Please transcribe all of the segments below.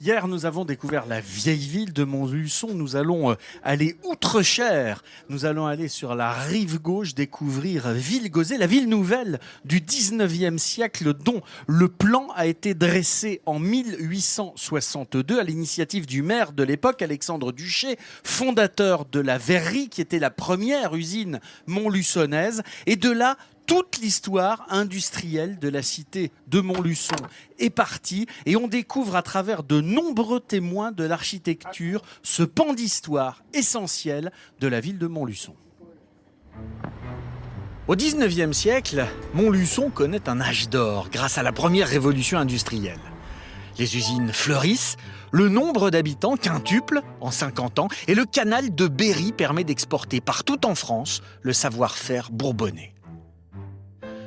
Hier, nous avons découvert la vieille ville de Montluçon. Nous allons aller outre-Cher. Nous allons aller sur la rive gauche découvrir Villegosé, la ville nouvelle du 19e siècle dont le plan a été dressé en 1862 à l'initiative du maire de l'époque, Alexandre Duché, fondateur de la verrerie qui était la première usine montluçonnaise. Et de là, toute l'histoire industrielle de la cité de Montluçon est partie et on découvre à travers de nombreux témoins de l'architecture ce pan d'histoire essentiel de la ville de Montluçon. Au 19e siècle, Montluçon connaît un âge d'or grâce à la première révolution industrielle. Les usines fleurissent, le nombre d'habitants quintuple en 50 ans et le canal de Berry permet d'exporter partout en France le savoir-faire bourbonnais.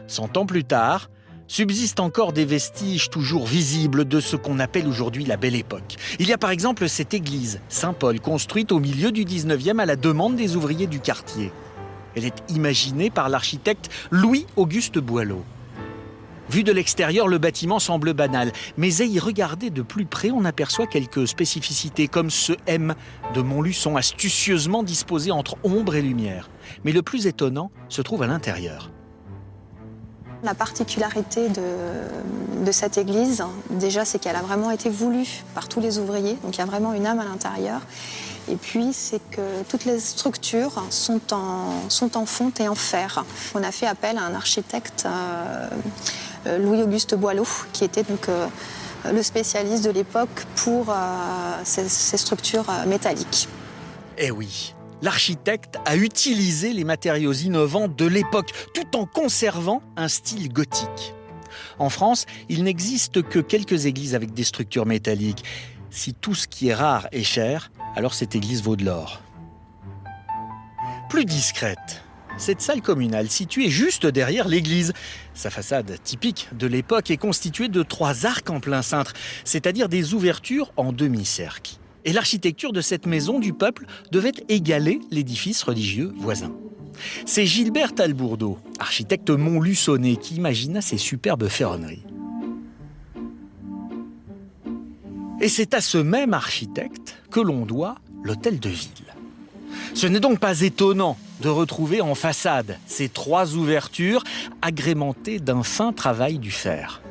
100 ans plus tard, subsistent encore des vestiges toujours visibles de ce qu'on appelle aujourd'hui la Belle Époque. Il y a par exemple cette église Saint-Paul, construite au milieu du 19e à la demande des ouvriers du quartier. Elle est imaginée par l'architecte Louis-Auguste Boileau. Vu de l'extérieur, le bâtiment semble banal, mais à y regarder de plus près, on aperçoit quelques spécificités, comme ce M de Montluçon, astucieusement disposé entre ombre et lumière. Mais le plus étonnant se trouve à l'intérieur. La particularité de cette église, déjà, c'est qu'elle a vraiment été voulue par tous les ouvriers, donc il y a vraiment une âme à l'intérieur. Et puis, c'est que toutes les structures sont en fonte et en fer. On a fait appel à un architecte, Louis-Auguste Boileau, qui était donc le spécialiste de l'époque pour ces structures métalliques. Eh oui, l'architecte a utilisé les matériaux innovants de l'époque, tout en conservant un style gothique. En France, il n'existe que quelques églises avec des structures métalliques. Si tout ce qui est rare est cher, alors cette église vaut de l'or. Plus discrète, cette salle communale située juste derrière l'église. Sa façade typique de l'époque est constituée de 3 arcs en plein cintre, c'est-à-dire des ouvertures en demi-cercle. Et l'architecture de cette maison du peuple devait égaler l'édifice religieux voisin. C'est Gilbert Talbourdeau, architecte montluçonnais, qui imagina ces superbes ferronneries. Et c'est à ce même architecte que l'on doit l'hôtel de ville. Ce n'est donc pas étonnant de retrouver en façade ces 3 ouvertures agrémentées d'un fin travail du fer.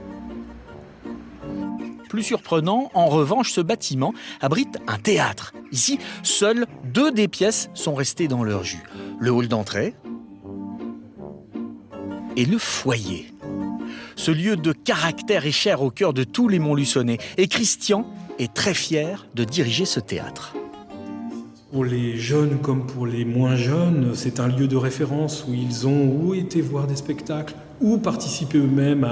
Plus surprenant, en revanche, ce bâtiment abrite un théâtre. Ici, seules 2 des pièces sont restées dans leur jus. Le hall d'entrée et le foyer. Ce lieu de caractère est cher au cœur de tous les Montluçonnais. Et Christian est très fier de diriger ce théâtre. Pour les jeunes comme pour les moins jeunes, c'est un lieu de référence où ils ont ou été voir des spectacles ou participé eux-mêmes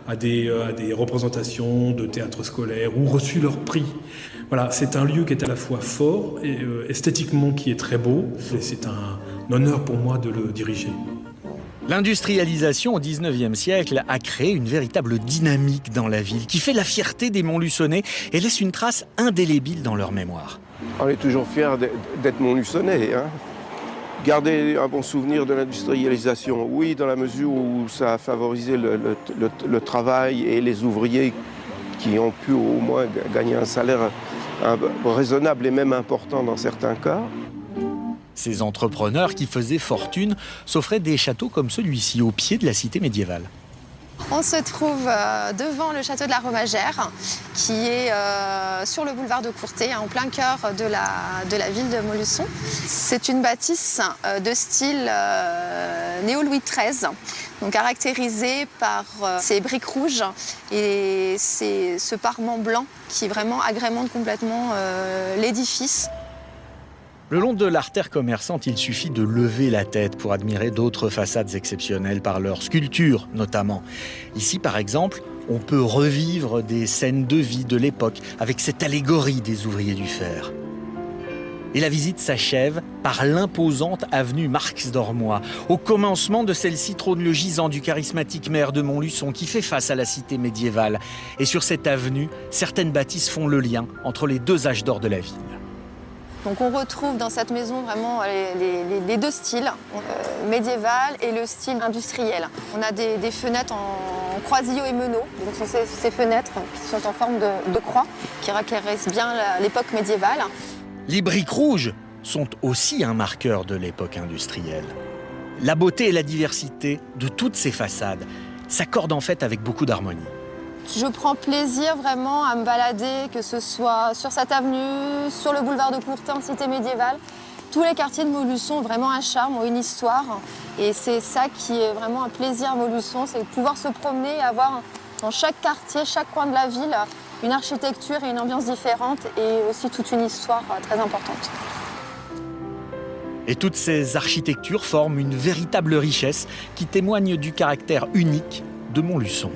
à des représentations de théâtre scolaire ou reçu leur prix. Voilà, c'est un lieu qui est à la fois fort et esthétiquement qui est très beau. Et c'est un honneur pour moi de le diriger. L'industrialisation au 19e siècle a créé une véritable dynamique dans la ville qui fait la fierté des Montluçonnais et laisse une trace indélébile dans leur mémoire. On est toujours fiers d'être Montluçonnais, hein. Garder un bon souvenir de l'industrialisation, oui, dans la mesure où ça a favorisé le travail et les ouvriers qui ont pu au moins gagner un salaire raisonnable et même important dans certains cas. Ces entrepreneurs qui faisaient fortune s'offraient des châteaux comme celui-ci, au pied de la cité médiévale. On se trouve devant le château de la Romagère, qui est sur le boulevard de Courtet, en plein cœur de la ville de Montluçon. C'est une bâtisse de style néo-Louis XIII, donc caractérisée par ses briques rouges et ce parement blanc qui vraiment agrémente complètement l'édifice. Le long de l'artère commerçante, il suffit de lever la tête pour admirer d'autres façades exceptionnelles par leur sculpture notamment. Ici, par exemple, on peut revivre des scènes de vie de l'époque avec cette allégorie des ouvriers du fer. Et la visite s'achève par l'imposante avenue Marx-Dormoy. Au commencement de celle-ci trône le gisant du charismatique maire de Montluçon qui fait face à la cité médiévale. Et sur cette avenue, certaines bâtisses font le lien entre les 2 âges d'or de la ville. Donc on retrouve dans cette maison vraiment les deux styles, médiéval et le style industriel. On a des fenêtres en croisillot et meneaux, donc ce sont ces fenêtres qui sont en forme de croix, qui caractérisent bien l'époque médiévale. Les briques rouges sont aussi un marqueur de l'époque industrielle. La beauté et la diversité de toutes ces façades s'accordent en fait avec beaucoup d'harmonie. Je prends plaisir vraiment à me balader, que ce soit sur cette avenue, sur le boulevard de Courtin, cité médiévale. Tous les quartiers de Montluçon ont vraiment un charme, ont une histoire. Et c'est ça qui est vraiment un plaisir à Montluçon, c'est de pouvoir se promener et avoir dans chaque quartier, chaque coin de la ville, une architecture et une ambiance différente et aussi toute une histoire très importante. Et toutes ces architectures forment une véritable richesse qui témoigne du caractère unique de Montluçon.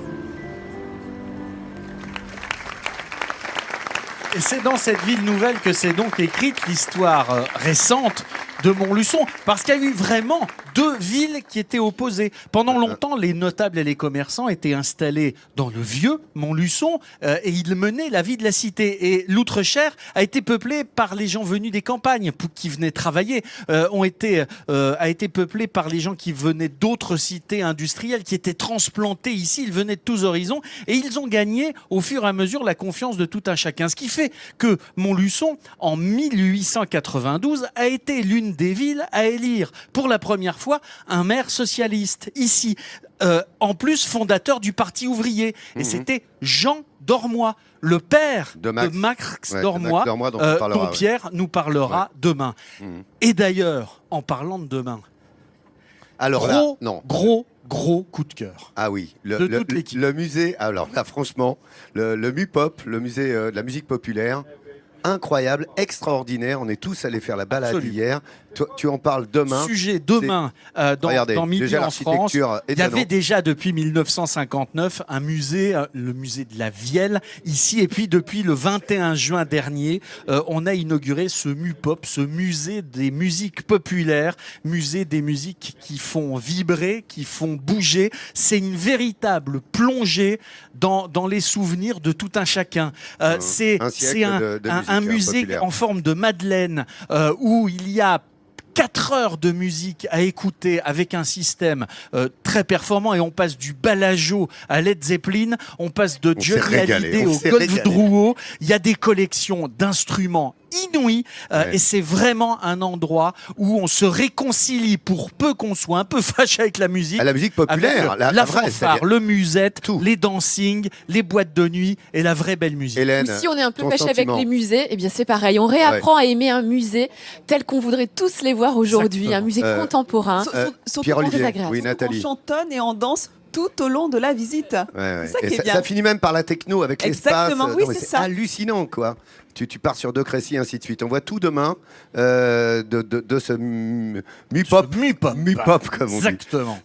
Et c'est dans cette ville nouvelle que s'est donc écrite l'histoire récente de Montluçon, parce qu'il y a eu vraiment deux villes qui étaient opposées. Pendant longtemps, les notables et les commerçants étaient installés dans le vieux Montluçon et ils menaient la vie de la cité. Et l'Outrecher a été peuplé par les gens venus des campagnes qui venaient travailler, a été peuplé par les gens qui venaient d'autres cités industrielles, qui étaient transplantés ici, ils venaient de tous horizons et ils ont gagné au fur et à mesure la confiance de tout un chacun. Ce qui fait que Montluçon, en 1892, a été l'une des villes à élire pour la première fois un maire socialiste ici, en plus fondateur du Parti ouvrier. Et c'était Jean Dormoy, le père de Max Dormoy, dont Pierre nous parlera demain. Et d'ailleurs, en parlant de demain, alors gros coup de cœur. Ah oui, toute l'équipe. Le musée, alors là franchement, le MUPOP, le musée de la musique populaire, incroyable, extraordinaire. On est tous allés faire la balade hier. Tu en parles demain. Sujet demain dans Midi en France. Il y avait déjà depuis 1959 un musée, le musée de la Vielle, ici. Et puis depuis le 21 juin dernier, on a inauguré ce MUPOP, ce musée des musiques populaires, musée des musiques qui font vibrer, qui font bouger. C'est une véritable plongée dans les souvenirs de tout un chacun. C'est un musée populaire en forme de Madeleine où il y a 4 heures de musique à écouter avec un système très performant et on passe du Balajo à Led Zeppelin, on passe de Johnny Hallyday au Golf Drouot. Il y a des collections d'instruments inouïs et c'est vraiment un endroit où on se réconcilie pour peu qu'on soit un peu fâché avec la musique. La musique populaire, la fanfare, le musette, les dancing, les boîtes de nuit et la vraie belle musique. Hélène, si on est un peu fâché avec les musées, eh bien c'est pareil. On réapprend à aimer un musée tel qu'on voudrait tous les voir aujourd'hui, un musée contemporain. Surtout Pierre-Olivier, Nathalie. On chantonne et on danse tout au long de la visite. Ça finit même par la techno avec l'espace. Exactement, oui, c'est ça. Hallucinant, quoi. Tu pars sur deux Crécy, ainsi de suite. On voit tout demain de ce MUPOP, comme on dit. Exactement.